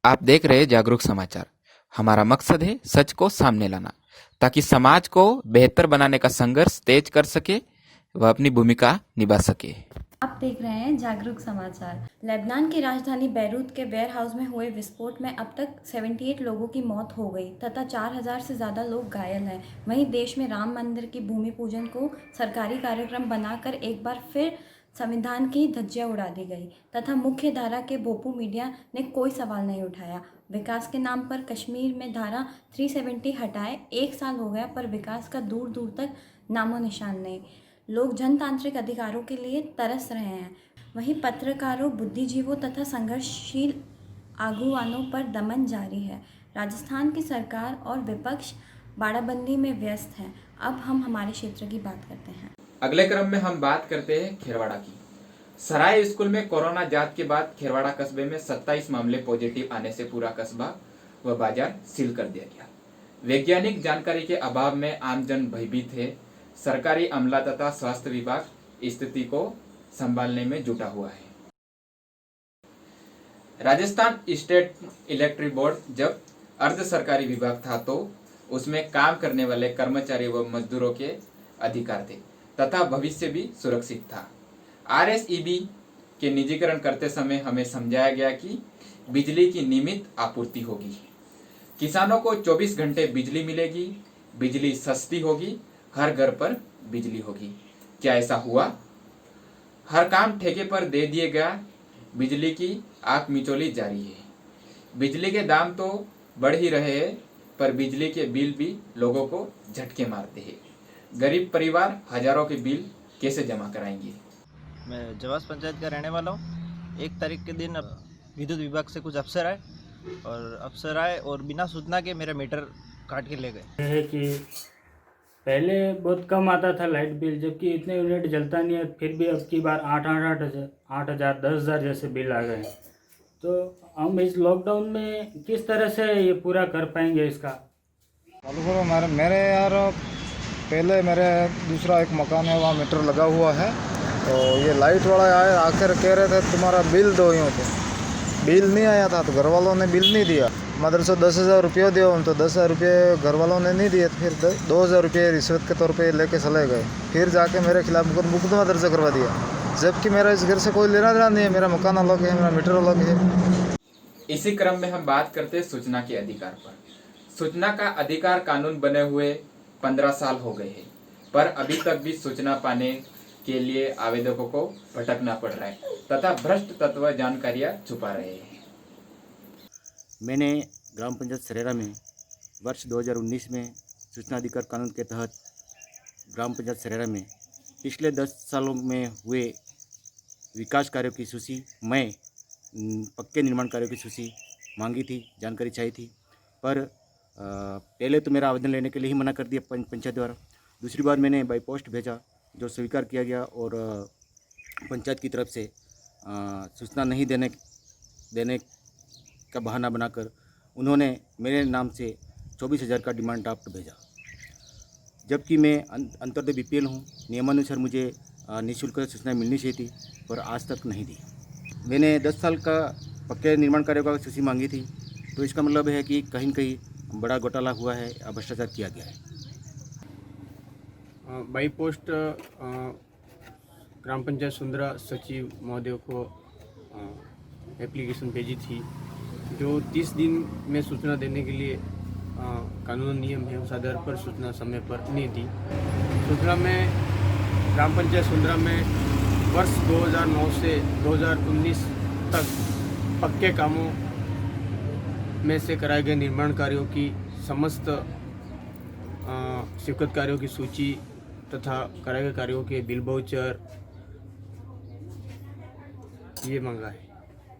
आप देख रहे हैं जागरूक समाचार। हमारा मकसद है सच को सामने लाना, ताकि समाज को बेहतर बनाने का संघर्ष तेज कर सके व अपनी भूमिका निभा सके। आप देख रहे हैं जागरूक समाचार। लेबनान की राजधानी बैरूत के वेयर हाउस में हुए विस्फोट में अब तक 78 लोगों की मौत हो गई तथा 4000 से ज़्यादा लोग घायल हैं। वहीं देश में राम मंदिर की भूमि पूजन को सरकारी कार्यक्रम बनाकर एक बार फिर संविधान की धज्जियां उड़ा दी गई तथा मुख्य धारा के भोपू मीडिया ने कोई सवाल नहीं उठाया। विकास के नाम पर कश्मीर में धारा 370 हटाए 1 साल हो गया, पर विकास का दूर दूर तक नामो निशान नहीं। लोग जनतांत्रिक अधिकारों के लिए तरस रहे हैं। वहीं पत्रकारों, बुद्धिजीवों तथा संघर्षशील आगुवानों पर दमन जारी है। राजस्थान की सरकार और विपक्ष बाड़ाबंदी में व्यस्त हैं। अब हम हमारे क्षेत्र की बात करते हैं। अगले क्रम में हम बात करते हैं खेरवाड़ा की। सराय स्कूल में कोरोना जांच के बाद खेरवाड़ा कस्बे में 27 मामले पॉजिटिव आने से पूरा कस्बा व बाजार सील कर दिया गया। वैज्ञानिक जानकारी के अभाव में आमजन भयभीत है। सरकारी अमला तथा स्वास्थ्य विभाग स्थिति को संभालने में जुटा हुआ है। राजस्थान स्टेट इलेक्ट्रिक बोर्ड जब अर्ध सरकारी विभाग था तो उसमें काम करने वाले कर्मचारी व मजदूरों के अधिकार थे तथा भविष्य भी सुरक्षित था। आरएसईबी के निजीकरण करते समय हमें समझाया गया कि बिजली की नियमित आपूर्ति होगी, किसानों को 24 घंटे बिजली मिलेगी, बिजली सस्ती होगी, हर घर पर बिजली होगी। क्या ऐसा हुआ? हर काम ठेके पर दे दिए गया, बिजली की आंख मिचौली जारी है। बिजली के दाम तो बढ़ ही रहे हैं, पर बिजली के बिल भी लोगों को झटके मारते हैं। गरीब परिवार हजारों के बिल कैसे जमा कराएंगे? मैं जवास पंचायत का रहने वाला हूँ। 1 तारीख के दिन विद्युत विभाग से कुछ अफसर आए और बिना सूचना के मेरा मीटर काट के ले गए। है कि पहले बहुत कम आता था लाइट बिल, जबकि इतने यूनिट जलता नहीं है, फिर भी अब की बार 8,000 10,000 जैसे बिल आ गए। तो हम इस लॉकडाउन में किस तरह से ये पूरा कर पाएंगे इसका? मेरे यार पहले मेरे दूसरा एक मकान है, वहाँ मीटर लगा हुआ है। तो ये लाइट वाला आए आखिर कह रहे थे तुम्हारा बिल दो, यूँ तो बिल नहीं आया था तो घर वालों ने बिल नहीं दिया। मदरसों 10,000 रुपये दिए, तो 10,000 रुपये घर वालों ने नहीं दिए, फिर 2,000 रुपये रिश्वत के तौर पे लेके चले गए। फिर जाके मेरे खिलाफ मुकदमा दर्ज करवा दिया, जबकि मेरा इस घर से कोई लेना देना नहीं है। मेरा मकान अलग है, मेरा मीटर अलग है। इसी क्रम में हम बात करते हैं सूचना के अधिकार पर। सूचना का अधिकार कानून बने हुए 15 साल हो गए हैं, पर अभी तक भी सूचना पाने के लिए आवेदकों को भटकना पड़ रहा है तथा भ्रष्ट तत्व जानकारियां छुपा रहे हैं। मैंने ग्राम पंचायत सरेरा में वर्ष 2019 में सूचना अधिकार कानून के तहत ग्राम पंचायत सरेरा में पिछले 10 सालों में हुए विकास कार्यों की सूची, मैं पक्के निर्माण कार्यों की सूची मांगी थी, जानकारी चाहिए थी, पर पहले तो मेरा आवेदन लेने के लिए ही मना कर दिया पंचायत द्वारा। दूसरी बार मैंने बाई पोस्ट भेजा जो स्वीकार किया गया और पंचायत की तरफ से सूचना नहीं देने का बहाना बनाकर उन्होंने मेरे नाम से 24,000 का डिमांड ड्राफ्ट भेजा, जबकि मैं अंत्योदय बीपीएल हूँ। नियमानुसार मुझे निःशुल्क सूचना मिलनी चाहिए थी, पर आज तक नहीं दी। मैंने 10 साल का पक्के निर्माण कार्यों का सूची मांगी थी, तो इसका मतलब है कि कहीं न कहीं बड़ा घोटाला हुआ है, भ्रष्टाचार किया गया है। बाई पोस्ट ग्राम पंचायत सुंदरा सचिव महोदय को एप्लीकेशन भेजी थी, जो 30 दिन में सूचना देने के लिए कानून नियम है, उस आधार पर सूचना समय पर नहीं दी। सूचना में ग्राम पंचायत सुंदरा में वर्ष 2009 से 2019 तक पक्के कामों में से कराए गए निर्माण कार्यों की समस्त स्वीकृत कार्यों की सूची तथा कराए गए कार्यों के बिल वाउचर ये मंगा है।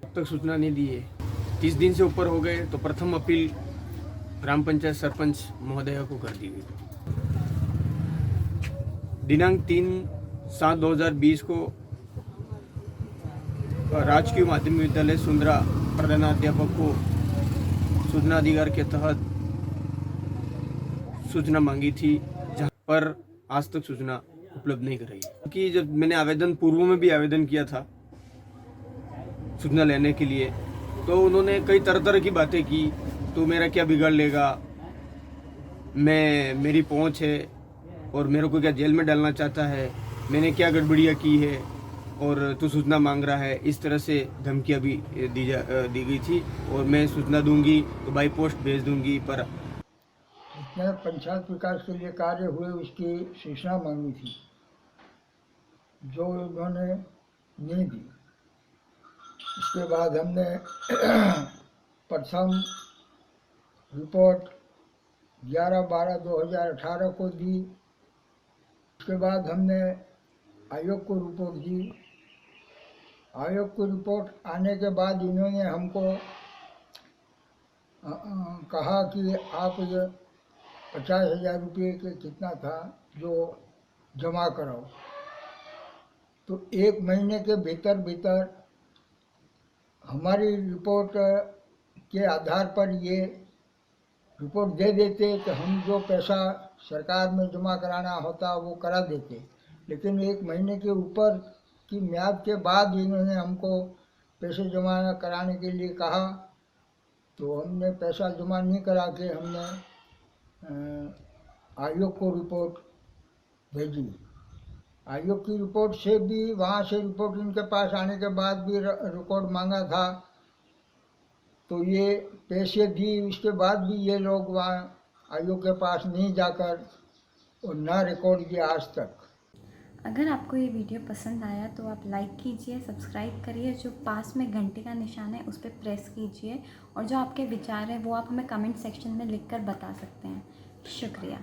अब तक सूचना नहीं दी है। 30 दिन से ऊपर हो गए तो प्रथम अपील ग्राम पंचायत सरपंच महोदय को कर दी गई। दिनांक 3/7/2020 को राजकीय माध्यमिक विद्यालय सुंदरा प्रधानाध्यापक को सूचना अधिकार के तहत सूचना मांगी थी, जहाँ पर आज तक सूचना उपलब्ध नहीं कराई। क्योंकि जब मैंने पूर्व में भी आवेदन किया था सूचना लेने के लिए, तो उन्होंने कई तरह तरह की बातें की, तो मेरा क्या बिगाड़ लेगा, मेरी पहुंच है और मेरे को क्या जेल में डालना चाहता है, मैंने क्या गड़बड़ियाँ की है और तू सूचना मांग रहा है, इस तरह से धमकियाँ भी दी गई थी। और मैं सूचना दूंगी तो बाई पोस्ट भेज दूंगी, पर जितने पंचायत विकास के लिए कार्य हुए उसकी सूचना मांगी थी, जो उन्होंने नहीं दी। उसके बाद हमने प्रथम रिपोर्ट 11/12/2018 को दी। उसके बाद हमने आयोग को रिपोर्ट दी। आयोग को रिपोर्ट आने के बाद इन्होंने हमको कहा कि आप ये 50,000 रुपये के कितना था जो जमा कराओ। तो 1 महीने के भीतर भीतर हमारी रिपोर्ट के आधार पर ये रिपोर्ट दे देते तो हम जो पैसा सरकार में जमा कराना होता वो करा देते, लेकिन 1 महीने के ऊपर की म्याद के बाद इन्होंने हमको पैसे जमा कराने के लिए कहा। तो हमने पैसा जमा नहीं करा के हमने आयोग को रिपोर्ट भेजी। आयोग की रिपोर्ट से भी, वहाँ से रिपोर्ट इनके पास आने के बाद भी रिकॉर्ड मांगा था, तो ये पैसे दी। उसके बाद भी ये लोग वहाँ आयोग के पास नहीं जाकर और ना रिकॉर्ड किया आज तक। अगर आपको ये वीडियो पसंद आया तो आप लाइक कीजिए, सब्सक्राइब करिए, जो पास में घंटे का निशान है उस पर प्रेस कीजिए और जो आपके विचार हैं वो आप हमें कमेंट सेक्शन में लिखकर बता सकते हैं। शुक्रिया।